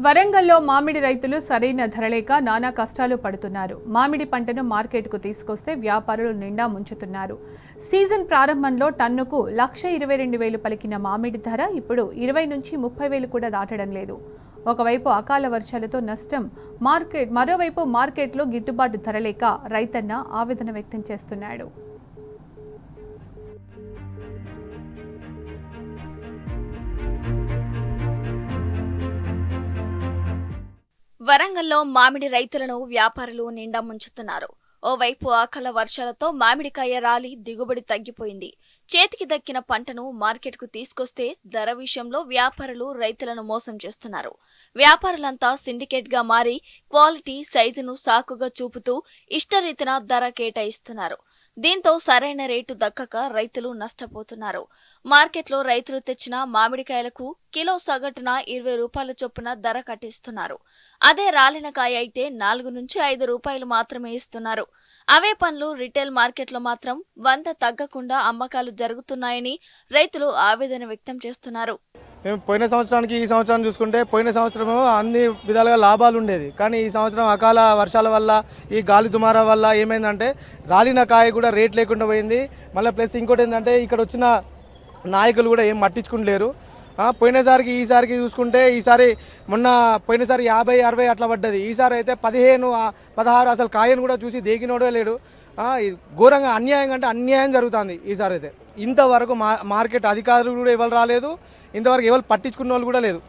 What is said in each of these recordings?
వరంగల్లో మామిడి రైతులు సరైన ధర లేక నానా కష్టాలు పడుతున్నారు. మామిడి పంటను మార్కెట్కు తీసుకొస్తే వ్యాపారులు నిండా ముంచుతున్నారు. సీజన్ ప్రారంభంలో టన్నుకు 1,22,000 పలికిన మామిడి ధర ఇప్పుడు 20 నుంచి 30,000 కూడా దాటడం లేదు. ఒకవైపు అకాల వర్షాలతో నష్టం, మరోవైపు మార్కెట్లో గిట్టుబాటు ధర లేక రైతన్న ఆవేదన వ్యక్తం చేస్తున్నాడు. వరంగల్లో మామిడి రైతులను వ్యాపారులు నిండా ముంచుతున్నారు. ఓవైపు అకాల వర్షాలతో మామిడికాయ రాలి దిగుబడి తగ్గిపోయింది. చేతికి దక్కిన పంటను మార్కెట్కు తీసుకొస్తే ధర విషయంలో వ్యాపారులు రైతులను మోసం చేస్తున్నారు. వ్యాపారులంతా సిండికేట్గా మారి క్వాలిటీ, సైజును సాకుగా చూపుతూ ఇష్టరీతిన ధర కేటాయిస్తున్నారు. దీంతో సరైన రేటు దక్కక రైతులు నష్టపోతున్నారు. మార్కెట్లో రైతులు తెచ్చిన మామిడికాయలకు కిలో సగటున 20 రూపాయల చొప్పున ధర కట్టిస్తున్నారు. అదే రాలిన కాయ అయితే 4 నుంచి 5 రూపాయలు మాత్రమే ఇస్తున్నారు. అవే పండ్లు రిటైల్ మార్కెట్లో మాత్రం 100 తగ్గకుండా అమ్మకాలు జరుగుతున్నాయని రైతులు ఆవేదన వ్యక్తం చేస్తున్నారు. పోయిన సంవత్సరానికి ఈ సంవత్సరం చూసుకుంటే పోయిన సంవత్సరం అన్ని విధాలుగా లాభాలు ఉండేది. కానీ ఈ సంవత్సరం అకాల వర్షాల వల్ల, ఈ గాలి దుమారా వల్ల ఏమైందంటే రాలిన కాయ కూడా రేట్ లేకుండా పోయింది. మళ్ళీ ప్లస్ ఇంకోటి ఏంటంటే ఇక్కడ వచ్చిన నాయకులు కూడా ఏం పట్టించుకుంటలేరు. పోయినసారికి ఈసారికి చూసుకుంటే పోయినసారి 50-60 అట్లా పడ్డది. ఈసారి అయితే 15-16 అసలు కాయను కూడా చూసి దేకినోడే లేడు. ఘోరంగా అన్యాయం అంటే అన్యాయం జరుగుతుంది. ఈసారి అయితే ఇంతవరకు మార్కెట్ అధికారులు కూడా ఎవరు రాలేదు, ఇంతవరకు ఎవరు పట్టించుకున్న వాళ్ళు కూడా లేదు.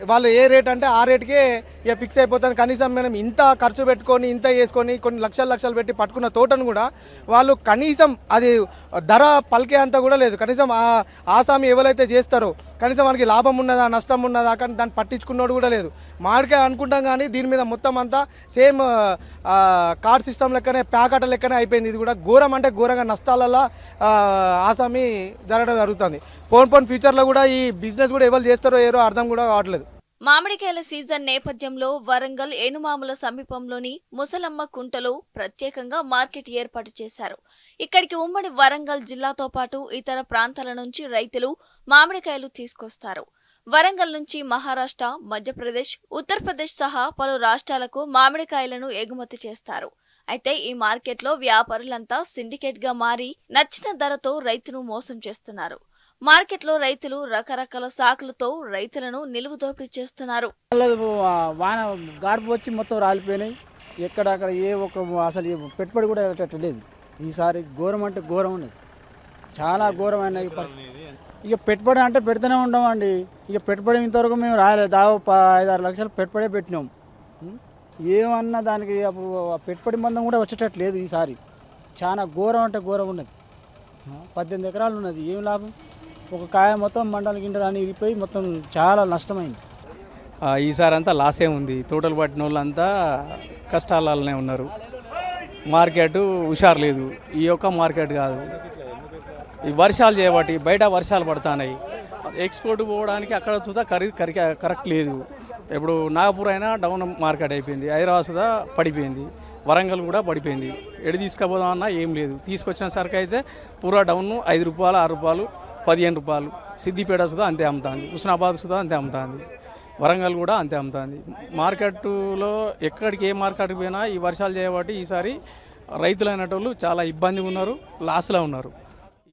వాళ్ళు ఏ రేట్ అంటే ఆ రేటుకే ఇక ఫిక్స్ అయిపోతుంది. కనీసం మనం ఇంత ఖర్చు పెట్టుకొని ఇంత వేసుకొని కొన్ని లక్షలు పెట్టి పట్టుకున్న తోటను కూడా వాళ్ళు కనీసం అది ధర పలికే అంత కూడా లేదు. కనీసం ఆసామి ఎవరైతే చేస్తారో కనీసం మనకి లాభం ఉన్నదా నష్టం ఉన్నదా కానీ దాన్ని పట్టించుకున్నోడు కూడా లేదు. మామిడికాయ అనుకుంటాం కానీ దీని మీద మొత్తం అంతా సేమ్ కార్డ్ సిస్టమ్ లెక్కనే, ప్యాకెట్ లెక్కనే అయిపోయింది. ఇది కూడా ఘోరం అంటే ఘోరంగా నష్టాలలో ఆసామి జరుగుతుంది. పోన్ ఫ్యూచర్లో కూడా ఈ బిజినెస్ కూడా ఎవరు చేస్తారో ఏరో అర్థం కూడా కావట్లేదు. మామిడికాయల సీజన్ నేపథ్యంలో వరంగల్ ఏనుమాముల సమీపంలోని ముసలమ్మ కుంటలో ప్రత్యేకంగా మార్కెట్ ఏర్పాటు చేశారు. ఇక్కడికి ఉమ్మడి వరంగల్ జిల్లాతో పాటు ఇతర ప్రాంతాల నుంచి రైతులు మామిడికాయలు తీసుకొస్తారు. వరంగల్ నుంచి మహారాష్ట్ర, మధ్యప్రదేశ్, ఉత్తరప్రదేశ్ సహా పలు రాష్ట్రాలకు మామిడికాయలను ఎగుమతి చేస్తారు. అయితే ఈ మార్కెట్లో వ్యాపారులంతా సిండికేట్గా మారి నచ్చిన ధరతో రైతును మోసం చేస్తున్నారు. మార్కెట్లో రైతులు రకరకాల సాకులతో రైతులను నిలువు దోపిడీ చేస్తున్నారు. వాన గాడుపు వచ్చి మొత్తం రాలిపోయినాయి. ఎక్కడక్కడ అసలు పెట్టుబడి కూడా లేదు. ఈసారి ఘోరం అంటే ఘోరం ఉన్నది, చాలా ఘోరమైన పరిస్థితి. ఇక పెట్టుబడి అంటే పెడుతూనే ఉండమండి. ఇక పెట్టుబడి ఇంతవరకు మేము రాలేదు. 5-6 లక్షలు పెట్టుబడే పెట్టినాం. ఏమన్నా దానికి పెట్టుబడి మందం కూడా వచ్చేటట్లేదు. ఈసారి చాలా ఘోరం అంటే ఘోరం ఉన్నది. 18 ఎకరాలు ఉన్నది, ఏం లాభం? ఒక కాయ మొత్తం మండల గిండలు అని ఇరిగిపోయి మొత్తం చాలా నష్టమైంది. ఈసారి అంతా లాసే ఉంది. తోటలు పట్టిన వాళ్ళంతా కష్టాలనే ఉన్నారు. మార్కెట్ హుషారు లేదు. ఈ యొక్క మార్కెట్ కాదు, ఈ వర్షాలు చేయబట్టి బయట వర్షాలు పడుతున్నాయి. ఎక్స్పోర్ట్ పోవడానికి అక్కడ చూద్దా కరెక్ట్ లేదు. ఇప్పుడు నాగపూర్ అయినా డౌన్ మార్కెట్ అయిపోయింది, హైదరాబాద్ సుధా పడిపోయింది, వరంగల్ కూడా పడిపోయింది. ఎడి తీసుకుపోదామన్నా ఏం లేదు. తీసుకొచ్చిన సరికి అయితే పూరా డౌన్ 5 రూపాయలు, 6 రూపాయలు, 15 రూపాయలు. సిద్దిపేట సుధా అంతే అమ్ముతుంది, హుస్నాబాద్ సుధా అంతే అమ్ముతుంది, వరంగల్ కూడా అంతే అమ్ముతుంది. మార్కెట్లో ఎక్కడికి ఏ మార్కెట్కి పోయినా ఈ వర్షాలు చేయబట్టి ఈసారి రైతులు అనేటోళ్ళు చాలా ఇబ్బందిగా ఉన్నారు, లాస్లో ఉన్నారు.